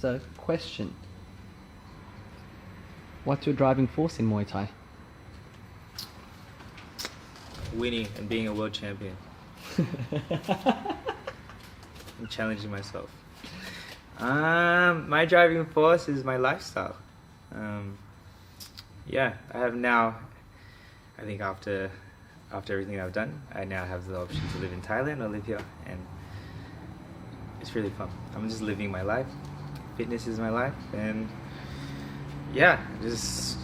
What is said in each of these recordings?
So, question. What's your driving force in Muay Thai? Winning and being a world champion. I'm challenging myself. My driving force is my lifestyle. Yeah, I have now, I think after everything I've done, I now have the option to live in Thailand or live here, and it's really fun. I'm just living my life. Fitness is my life, and yeah, just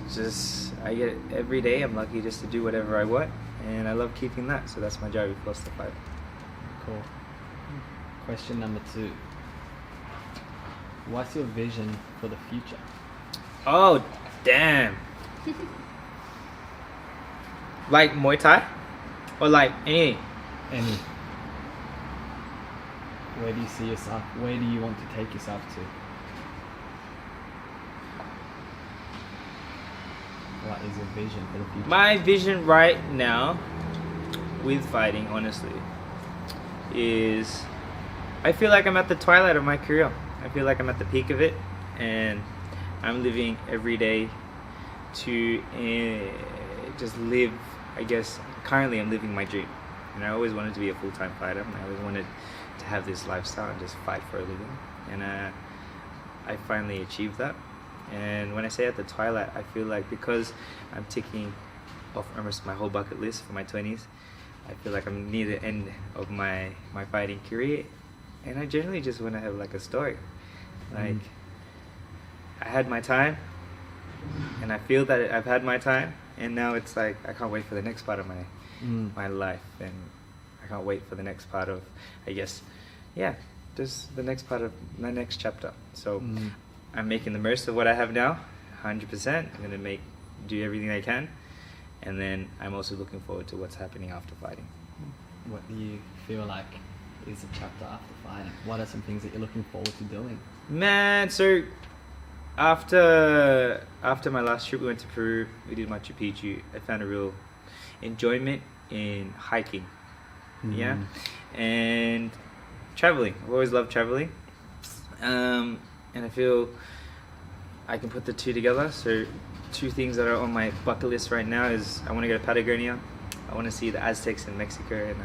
I get every day. I'm lucky just to do whatever I want, and I love keeping that. So that's my driving force to fight. Cool. Question number 2. What's your vision for the future? Oh, damn. Like Muay Thai? Or like anything? Any. Where do you see yourself? Where do you want to take yourself to? What is your vision for the future? My vision right now with fighting, honestly, is I feel like I'm at the twilight of my career. I feel like I'm at the peak of it, and I'm living every day to just live. I guess currently I'm living my dream, and I always wanted to be a full-time fighter. I always wanted to have this lifestyle and just fight for a living, and I finally achieved that. And when I say at the twilight, I feel like because I'm ticking off almost my whole bucket list for my 20s, I feel like I'm near the end of my fighting career, and I generally just want to have like a story. Like, I had my time, and I feel that I've had my time, and now it's like I can't wait for the next part of my life, and I can't wait for the next part of, I guess, yeah, just the next part of my next chapter. So I'm making the most of what I have now, 100%. I'm gonna do everything I can, and then I'm also looking forward to what's happening after fighting. What do you feel like is a chapter after fighting? What are some things that you're looking forward to doing? Man, so after my last trip, we went to Peru. We did Machu Picchu. I found a real enjoyment in hiking, yeah, and traveling. I've always loved traveling, and I feel I can put the two together. So 2 things that are on my bucket list right now is I want to go to Patagonia. I want to see the Aztecs in Mexico, and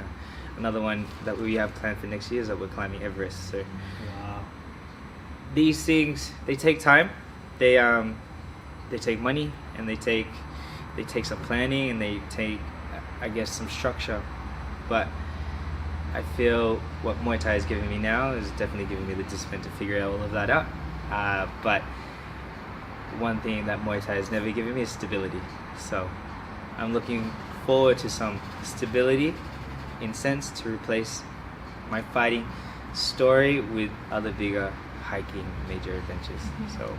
another one that we have planned for next year is that we're climbing Everest. So Wow. these things, they take time. They take money, and they take some planning, and they take, I guess, some structure. But I feel what Muay Thai is giving me now is definitely giving me the discipline to figure all of that out. But one thing that Muay Thai has never given me is stability. So I'm looking forward to some stability, in sense, to replace my fighting story with other bigger hiking major adventures. So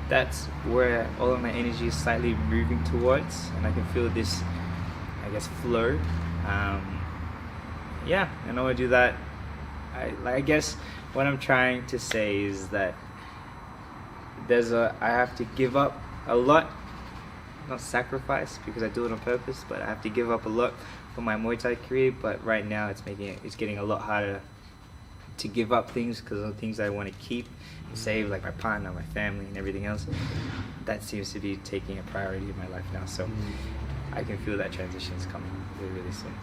that's where all of my energy is slightly moving towards, and I can feel this, I guess, flow. Yeah, and I want to do that. I guess what I'm trying to say is that I have to give up a lot, not sacrifice because I do it on purpose, but I have to give up a lot for my Muay Thai career. But right now it's getting a lot harder to give up things because of the things I want to keep and save, like my partner, my family, and everything else. That seems to be taking a priority in my life now. So I can feel that transition is coming really, really soon.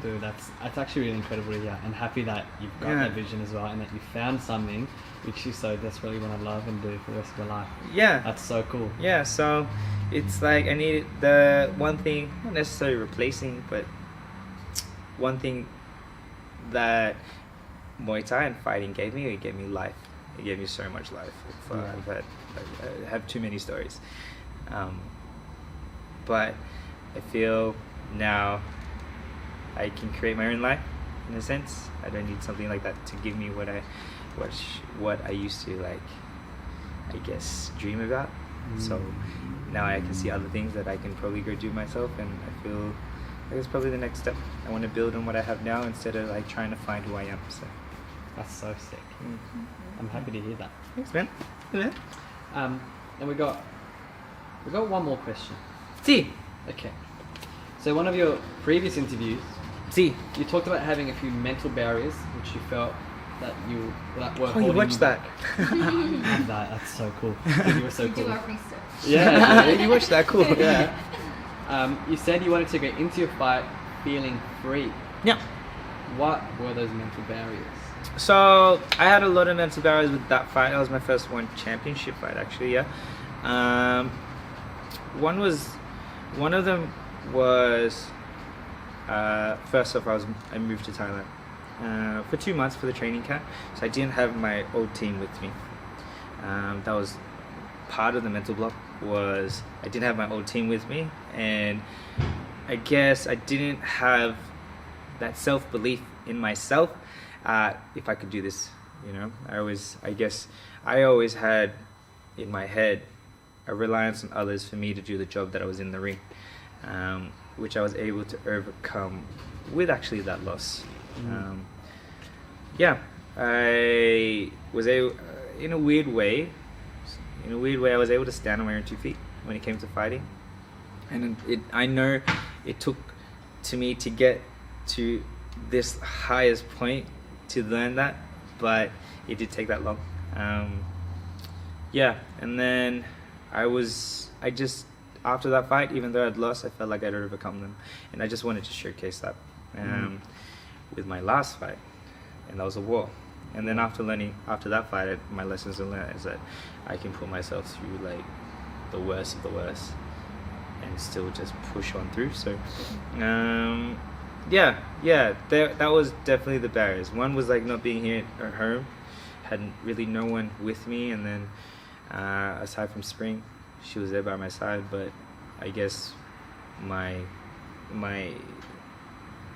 Dude, that's actually really incredible to hear, and happy that you've got that vision as well, and that you found something which you so desperately want to love and do for the rest of your life. Yeah. That's so cool. Yeah, so it's like I need the one thing, not necessarily replacing, but one thing that Muay Thai and fighting gave me, it gave me life. It gave me so much life. I have too many stories. But I feel now I can create my own life, in a sense. I don't need something like that to give me what I used to, like, I guess, dream about. So now I can see other things that I can probably go do myself, and I feel like it's probably the next step. I want to build on what I have now instead of like trying to find who I am. So That's so sick. I'm happy to hear that. thanks, man. Yeah. And we got one more question. See. Okay. So one of your previous interviews, See. you talked about having a few mental barriers which you felt that you that were Oh, holding you watched that? Love that. That's so cool. You were so We do cool. our research. Yeah. You watched that? Cool. Yeah. You said you wanted to go into your fight feeling free. Yeah. What were those mental barriers? So I had a lot of mental barriers with that fight. That was my first one championship fight, actually. Yeah. One of them was first off, I moved to Thailand for 2 months for the training camp, so I didn't have my old team with me. That was part of the mental block. Was I didn't have my old team with me, and I guess I didn't have that self-belief in myself if I could do this. You know, I always had in my head a reliance on others for me to do the job that I was in the ring, which I was able to overcome with actually that loss. Yeah, I was able, in a weird way, I was able to stand on my own 2 feet when it came to fighting. And I know it took to me to get to this highest point to learn that, but it did take that long. Yeah, and then after that fight, even though I'd lost, I felt like I'd overcome them, and I just wanted to showcase that with my last fight, and that was a war. And then after that fight, my lessons I learned is that I can put myself through like the worst of the worst and still just push on through. So that was definitely the barriers. One was like not being here at home, had really no one with me, and then aside from Spring, she was there by my side, but I guess my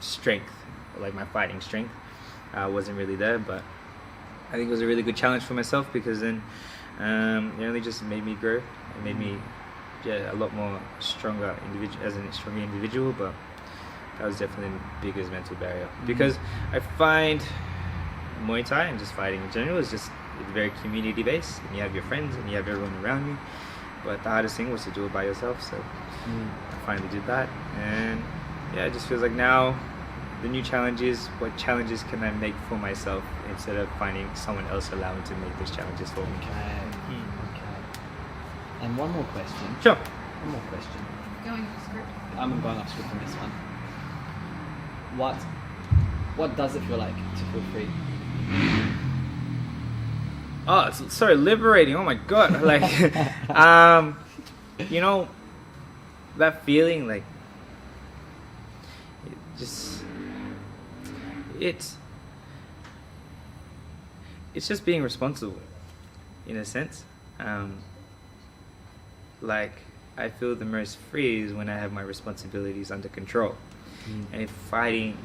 strength, like my fighting strength, wasn't really there. But I think it was a really good challenge for myself, because then it only just made me grow. It made me a lot more stronger individual. But that was definitely the biggest mental barrier, because I find Muay Thai and just fighting in general is just very community based, and you have your friends and you have everyone around you. But the hardest thing was to do it by yourself, so I finally did that. And yeah, it just feels like now the new challenge is, what challenges can I make for myself instead of finding someone else allowing to make those challenges for me. Okay. And one more question. Sure. One more question. Going off script. I'm going off script on this one. What does it feel like to feel free? Oh, it's so liberating. Oh my god. Like you know, that feeling, like it's just being responsible in a sense. Like I feel the most free is when I have my responsibilities under control. And if fighting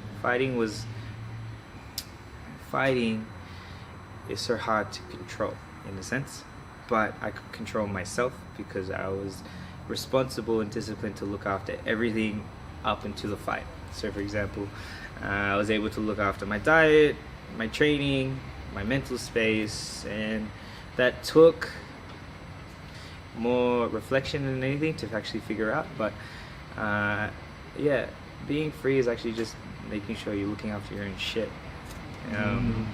is so hard to control in a sense, but I could control myself because I was responsible and disciplined to look after everything up until the fight. So for example, I was able to look after my diet, my training, my mental space, and that took more reflection than anything to actually figure out. But yeah, being free is actually just making sure you're looking after your own shit, and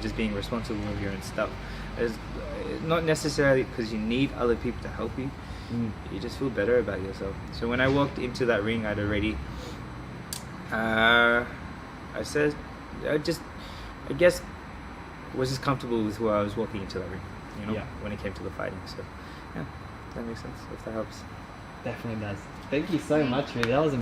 just being responsible with your own stuff. It's not necessarily because you need other people to help you. You just feel better about yourself. So when I walked into that ring, I'd already I guess was just comfortable with who I was walking into that ring, you know, when it came to the fighting. So yeah, that makes sense, if that helps. Definitely does. Thank you so much, really. That was